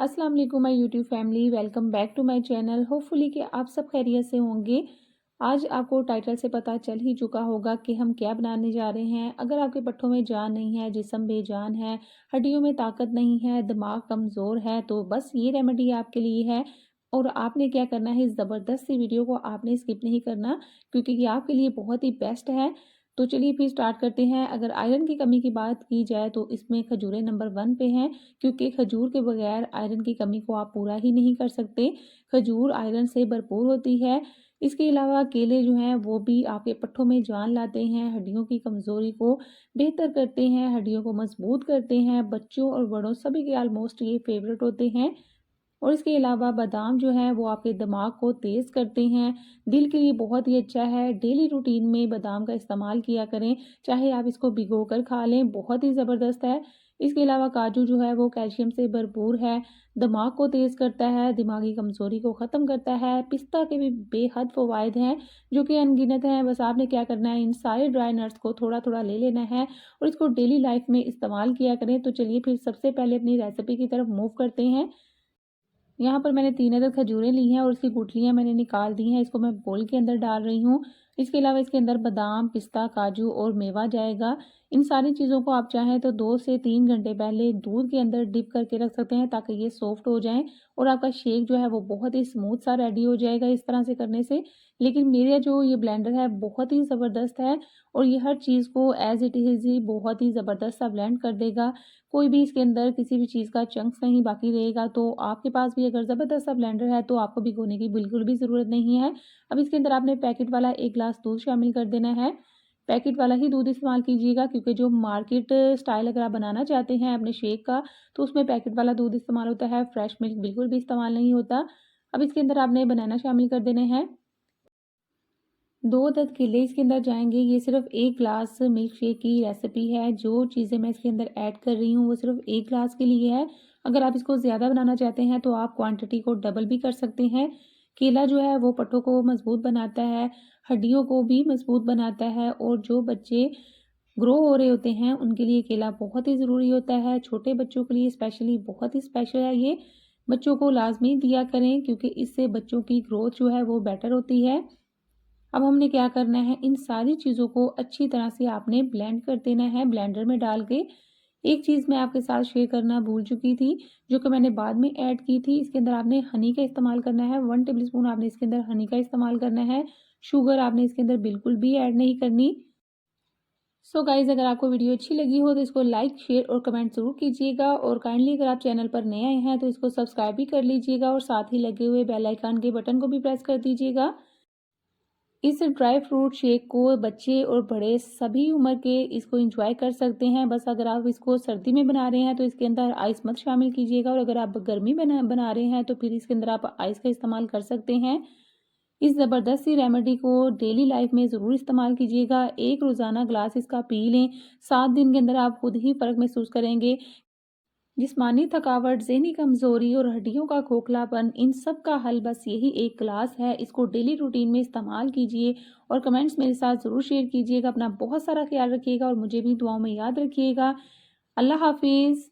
अस्सलाम वालेकुम my YouTube family, welcome back to my channel. Hopefully कि आप सब खैरियत से होंगे। आज आपको टाइटल से पता चल ही चुका होगा कि हम क्या बनाने जा रहे हैं। अगर आपके पट्ठों में जान नहीं है, जिस्म बेजान है, हड्डियों में ताकत नहीं है, दिमाग कमज़ोर है, तो बस ये रेमेडी आपके लिए है। और आपने क्या करना है, इस ज़बरदस्त सी वीडियो को आपने स्किप नहीं करना, क्योंकि ये आपके लिए बहुत ही बेस्ट है। तो चलिए फिर स्टार्ट करते हैं। अगर आयरन की कमी की बात की जाए तो इसमें खजूरें नंबर 1 पे हैं, क्योंकि खजूर के बगैर आयरन की कमी को आप पूरा ही नहीं कर सकते। खजूर आयरन से भरपूर होती है। इसके अलावा केले जो हैं वो भी आपके पट्ठों में जान लाते हैं, हड्डियों की कमज़ोरी को बेहतर करते हैं, हड्डियों को मजबूत करते हैं। बच्चों और बड़ों सभी के ऑलमोस्ट ये फेवरेट होते हैं। और इसके अलावा बादाम जो है वो आपके दिमाग को तेज़ करते हैं, दिल के लिए बहुत ही अच्छा है। डेली रूटीन में बादाम का इस्तेमाल किया करें, चाहे आप इसको भिगो कर खा लें, बहुत ही ज़बरदस्त है। इसके अलावा काजू जो है वो कैल्शियम से भरपूर है, दिमाग को तेज़ करता है, दिमागी कमज़ोरी को ख़त्म करता है। पिस्ता के भी बेहद फ़वाइद हैं, जो कि अनगिनत हैं। बस आपने क्या करना है, इन सारे ड्राई नट्स को थोड़ा-थोड़ा ले लेना है और इसको डेली लाइफ़ में इस्तेमाल किया करें। तो चलिए फिर सबसे पहले अपनी रेसिपी की तरफ मूव करते हैं। यहाँ पर मैंने 3 अदद खजूरें ली हैं और उसकी गुठलियाँ मैंने निकाल दी हैं। इसको मैं बोल के अंदर डाल रही हूँ। इसके अलावा इसके अंदर बादाम, पिस्ता, काजू और मेवा जाएगा। इन सारी चीज़ों को आप चाहें तो 2 से 3 घंटे पहले दूध के अंदर डिप करके रख सकते हैं, ताकि ये सॉफ्ट हो जाएँ और आपका शेक जो है वो बहुत ही स्मूथ सा रेडी हो जाएगा इस तरह से करने से। लेकिन मेरा जो ये ब्लेंडर है बहुत ही ज़बरदस्त है और ये हर चीज़ को एज़ इट इज़ ही बहुत ही ज़बरदस्त सा ब्लेंड कर देगा। कोई भी इसके अंदर किसी भी चीज़ का चंक्स नहीं बाकी रहेगा। तो आपके पास भी अगर ज़बरदस्त सा ब्लेंडर है तो आपको भिगोने की बिल्कुल भी ज़रूरत नहीं है। अब इसके अंदर आपने पैकेट वाला 1 ग्लास दूध शामिल कर देना है। पैकेट वाला ही दूध इस्तेमाल कीजिएगा, क्योंकि जो मार्केट स्टाइल अगर आप बनाना चाहते हैं अपने शेक का, तो उसमें पैकेट वाला दूध इस्तेमाल होता है, फ्रेश मिल्क बिल्कुल भी इस्तेमाल नहीं होता। अब इसके अंदर आपने बनाना शामिल कर देने हैं। 2 अदद केले इसके अंदर जाएँगे। ये सिर्फ़ 1 ग्लास मिल्क शेक की रेसिपी है। जो चीज़ें मैं इसके अंदर ऐड कर रही हूँ वो सिर्फ़ 1 ग्लास के लिए है। अगर आप इसको ज़्यादा बनाना चाहते हैं तो आप क्वांटिटी को डबल भी कर सकते हैं। केला जो है वो पट्ठों को मज़बूत बनाता है, हड्डियों को भी मज़बूत बनाता है और जो बच्चे ग्रो हो रहे होते हैं उनके लिए केला बहुत ही ज़रूरी होता है। छोटे बच्चों के लिए स्पेशली बहुत ही स्पेशल है ये। बच्चों को लाज़मी दिया करें, क्योंकि इससे बच्चों की ग्रोथ जो है वो बेटर होती है। अब हमने क्या करना है, इन सारी चीज़ों को अच्छी तरह से आपने ब्लेंड कर देना है ब्लेंडर में डाल के। एक चीज़ मैं आपके साथ शेयर करना भूल चुकी थी, जो कि मैंने बाद में ऐड की थी। इसके अंदर आपने हनी का इस्तेमाल करना है, 1 टेबलस्पून आपने इसके अंदर हनी का इस्तेमाल करना है। शुगर आपने इसके अंदर बिल्कुल भी ऐड नहीं करनी। सो गाइज़, अगर आपको वीडियो अच्छी लगी हो तो इसको लाइक, शेयर और कमेंट ज़रूर कीजिएगा और काइंडली अगर आप चैनल पर नए आए हैं तो इसको सब्सक्राइब भी कर लीजिएगा और साथ ही लगे हुए बेल आइकन के बटन को भी प्रेस कर दीजिएगा। इस ड्राई फ्रूट शेक को बच्चे और बड़े सभी उम्र के इसको एंजॉय कर सकते हैं। बस अगर आप इसको सर्दी में बना रहे हैं तो इसके अंदर आइस मत शामिल कीजिएगा, और अगर आप गर्मी में बना रहे हैं तो फिर इसके अंदर आप आइस का इस्तेमाल कर सकते हैं। इस ज़बरदस्त सी रेमेडी को डेली लाइफ में ज़रूर इस्तेमाल कीजिएगा। एक रोज़ाना ग्लास इसका पी लें, 7 दिन के अंदर आप खुद ही फ़र्क महसूस करेंगे। जिस्मानी थकावट, ज़हनी कमज़ोरी और हड्डियों का खोखलापन, इन सब का हल बस यही एक क्लास है। इसको डेली रूटीन में इस्तेमाल कीजिए और कमेंट्स मेरे साथ ज़रूर शेयर कीजिएगा। अपना बहुत सारा ख्याल रखिएगा और मुझे भी दुआओं में याद रखिएगा। अल्लाह हाफ़िज़।